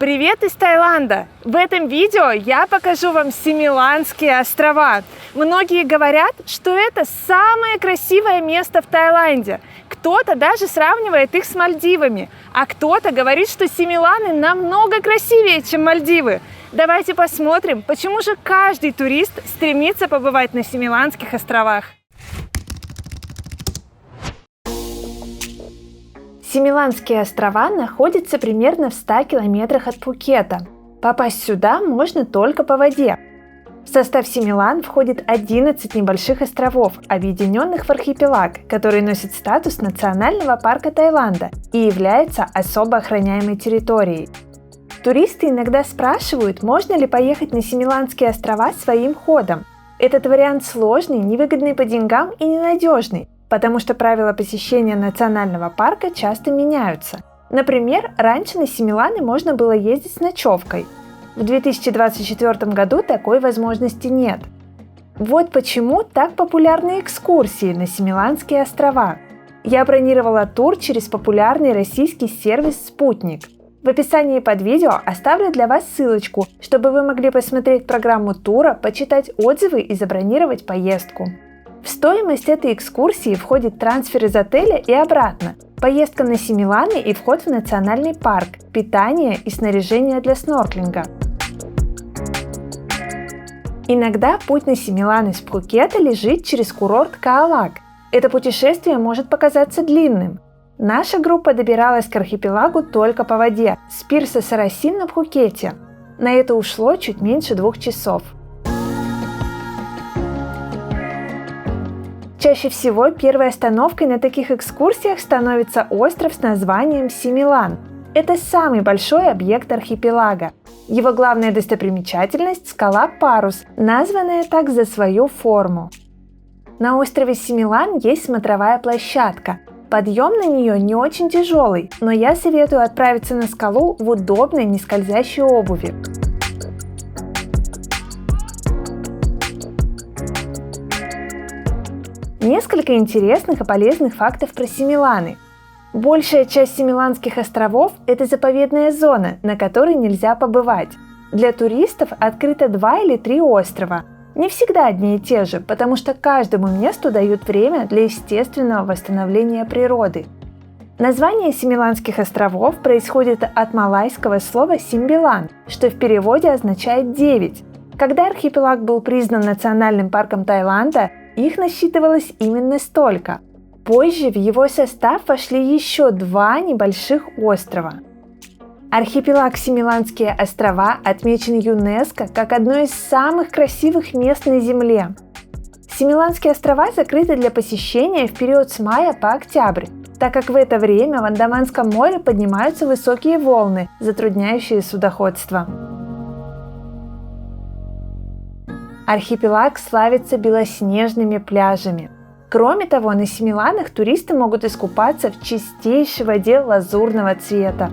Привет из Таиланда! В этом видео я покажу вам Семиланские острова. Многие говорят, что это самое красивое место в Таиланде. Кто-то даже сравнивает их с Мальдивами, а кто-то говорит, что Семиланы намного красивее, чем Мальдивы. Давайте посмотрим, почему же каждый турист стремится побывать на Семиланских островах. Семиланские острова находятся примерно в 100 километрах от Пхукета. Попасть сюда можно только по воде. В состав Семилан входит 11 небольших островов, объединенных в архипелаг, который носит статус национального парка Таиланда и является особо охраняемой территорией. Туристы иногда спрашивают, можно ли поехать на Семиланские острова своим ходом. Этот вариант сложный, невыгодный по деньгам и ненадежный, потому что правила посещения национального парка часто меняются. Например, раньше на Семиланы можно было ездить с ночевкой. В 2024 году такой возможности нет. Вот почему так популярны экскурсии на Семиланские острова. Я бронировала тур через популярный российский сервис «Спутник». В описании под видео оставлю для вас ссылочку, чтобы вы могли посмотреть программу тура, почитать отзывы и забронировать поездку. В стоимость этой экскурсии входит трансфер из отеля и обратно, поездка на Семиланы и вход в национальный парк, питание и снаряжение для снорклинга. Иногда путь на Семиланы с Пхукета лежит через курорт Каолак. Это путешествие может показаться длинным. Наша группа добиралась к архипелагу только по воде, с пирса Сарасин на Пхукете. На это ушло чуть меньше 2 часов. Чаще всего первой остановкой на таких экскурсиях становится остров с названием Семилан. Это самый большой объект архипелага. Его главная достопримечательность – скала Парус, названная так за свою форму. На острове Семилан есть смотровая площадка. Подъем на нее не очень тяжелый, но я советую отправиться на скалу в удобной нескользящей обуви. Несколько интересных и полезных фактов про Семиланы. Большая часть Семиланских островов – это заповедная зона, на которой нельзя побывать. Для туристов открыто 2 или 3 острова. Не всегда одни и те же, потому что каждому месту дают время для естественного восстановления природы. Название Семиланских островов происходит от малайского слова «симбилан», что в переводе означает «9». Когда архипелаг был признан национальным парком Таиланда, их насчитывалось именно столько. Позже в его состав вошли еще 2 небольших острова. Архипелаг Семиланские острова отмечен ЮНЕСКО как одно из самых красивых мест на Земле. Семиланские острова закрыты для посещения в период с мая по октябрь, так как в это время в Андаманском море поднимаются высокие волны, затрудняющие судоходство. Архипелаг славится белоснежными пляжами. Кроме того, на Семиланах туристы могут искупаться в чистейшей воде лазурного цвета.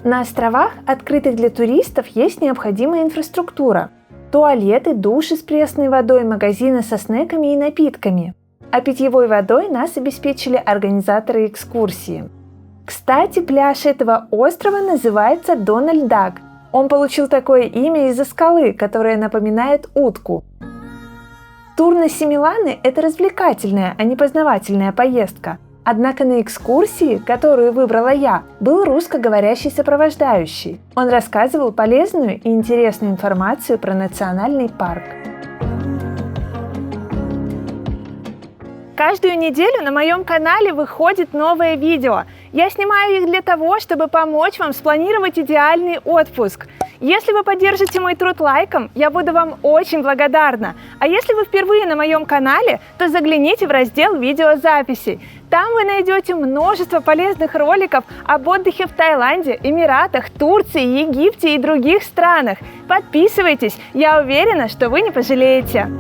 На островах, открытых для туристов, есть необходимая инфраструктура. Туалеты, души с пресной водой, магазины со снеками и напитками. А питьевой водой нас обеспечили организаторы экскурсии. Кстати, пляж этого острова называется Дональд Дак. Он получил такое имя из-за скалы, которая напоминает утку. Тур на Семиланы – это развлекательная, а не познавательная поездка. Однако на экскурсии, которую выбрала я, был русскоговорящий сопровождающий. Он рассказывал полезную и интересную информацию про национальный парк. Каждую неделю на моем канале выходит новое видео. Я снимаю их для того, чтобы помочь вам спланировать идеальный отпуск. Если вы поддержите мой труд лайком, я буду вам очень благодарна. А если вы впервые на моем канале, то загляните в раздел видеозаписей. Там вы найдете множество полезных роликов об отдыхе в Таиланде, Эмиратах, Турции, Египте и других странах. Подписывайтесь, я уверена, что вы не пожалеете.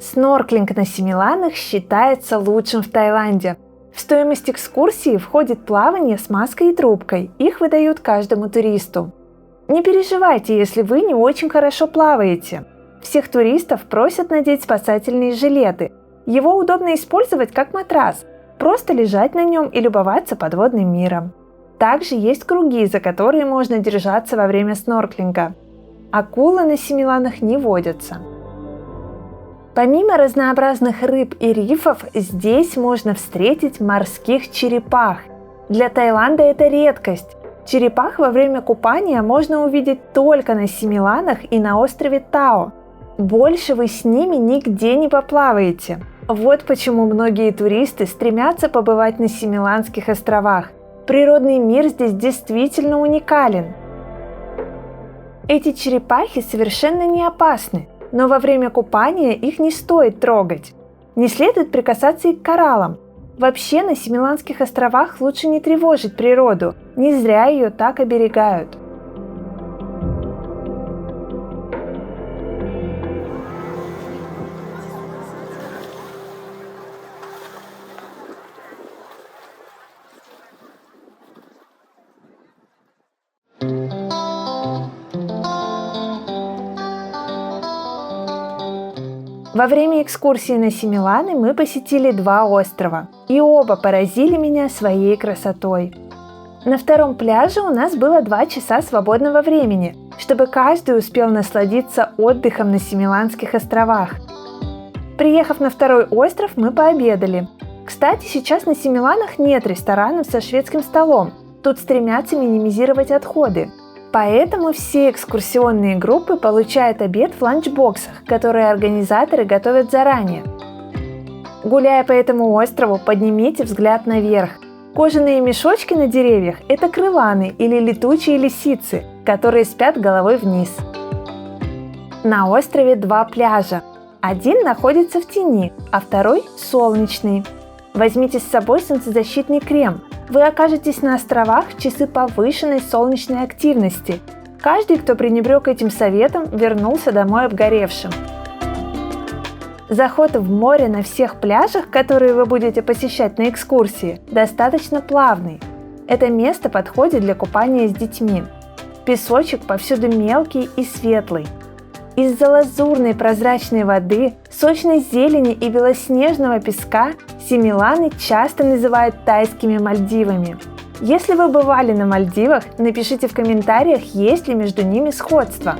Снорклинг на Семиланах считается лучшим в Таиланде. В стоимость экскурсии входит плавание с маской и трубкой. Их выдают каждому туристу. Не переживайте, если вы не очень хорошо плаваете. Всех туристов просят надеть спасательные жилеты. Его удобно использовать как матрас, просто лежать на нем и любоваться подводным миром. Также есть круги, за которые можно держаться во время снорклинга. Акулы на Семиланах не водятся. Помимо разнообразных рыб и рифов, здесь можно встретить морских черепах. Для Таиланда это редкость. Черепах во время купания можно увидеть только на Семиланах и на острове Тао. Больше вы с ними нигде не поплаваете. Вот почему многие туристы стремятся побывать на Семиланских островах. Природный мир здесь действительно уникален. Эти черепахи совершенно не опасны, но во время купания их не стоит трогать. Не следует прикасаться и к кораллам. Вообще на Семиланских островах лучше не тревожить природу, не зря ее так оберегают. Во время экскурсии на Семиланы мы посетили 2 острова, и оба поразили меня своей красотой. На втором пляже у нас было 2 часа свободного времени, чтобы каждый успел насладиться отдыхом на Семиланских островах. Приехав на второй остров, мы пообедали. Кстати, сейчас на Семиланах нет ресторанов со шведским столом, тут стремятся минимизировать отходы. Поэтому все экскурсионные группы получают обед в ланчбоксах, которые организаторы готовят заранее. Гуляя по этому острову, поднимите взгляд наверх. Кожаные мешочки на деревьях – это крыланы или летучие лисицы, которые спят головой вниз. На острове 2 пляжа. Один находится в тени, а второй – солнечный. Возьмите с собой солнцезащитный крем. Вы окажетесь на островах в часы повышенной солнечной активности. Каждый, кто пренебрег этим советом, вернулся домой обгоревшим. Заход в море на всех пляжах, которые вы будете посещать на экскурсии, достаточно плавный. Это место подходит для купания с детьми. Песочек повсюду мелкий и светлый. Из-за лазурной прозрачной воды, сочной зелени и белоснежного песка Семиланы часто называют тайскими Мальдивами. Если вы бывали на Мальдивах, напишите в комментариях, есть ли между ними сходство.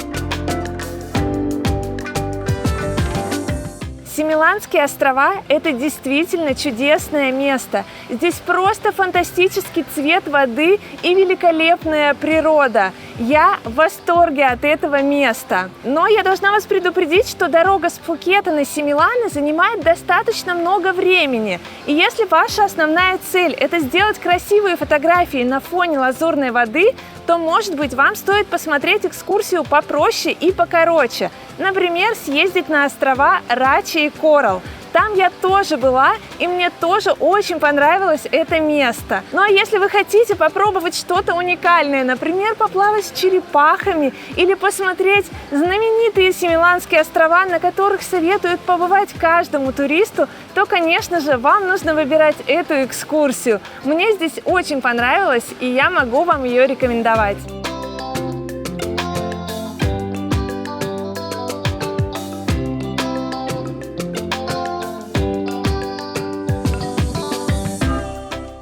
Семиланские острова – это действительно чудесное место. Здесь просто фантастический цвет воды и великолепная природа. Я в восторге от этого места. Но я должна вас предупредить, что дорога с Пхукета на Семиланы занимает достаточно много времени. И если ваша основная цель – это сделать красивые фотографии на фоне лазурной воды, то, может быть, вам стоит посмотреть экскурсию попроще и покороче. Например, съездить на острова Рачи и Коралл. Там я тоже была, и мне тоже очень понравилось это место. Ну а если вы хотите попробовать что-то уникальное, например, поплавать с черепахами или посмотреть знаменитые Семиланские острова, на которых советуют побывать каждому туристу, то, конечно же, вам нужно выбирать эту экскурсию. Мне здесь очень понравилось, и я могу вам ее рекомендовать.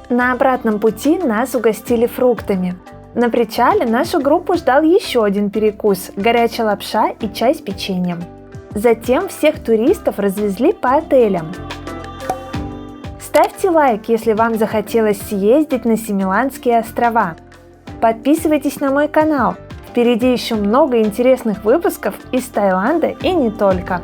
На обратном пути нас угостили фруктами. На причале нашу группу ждал еще один перекус – горячая лапша и чай с печеньем. Затем всех туристов развезли по отелям. Ставьте лайк, если вам захотелось съездить на Семиланские острова. Подписывайтесь на мой канал. Впереди еще много интересных выпусков из Таиланда и не только.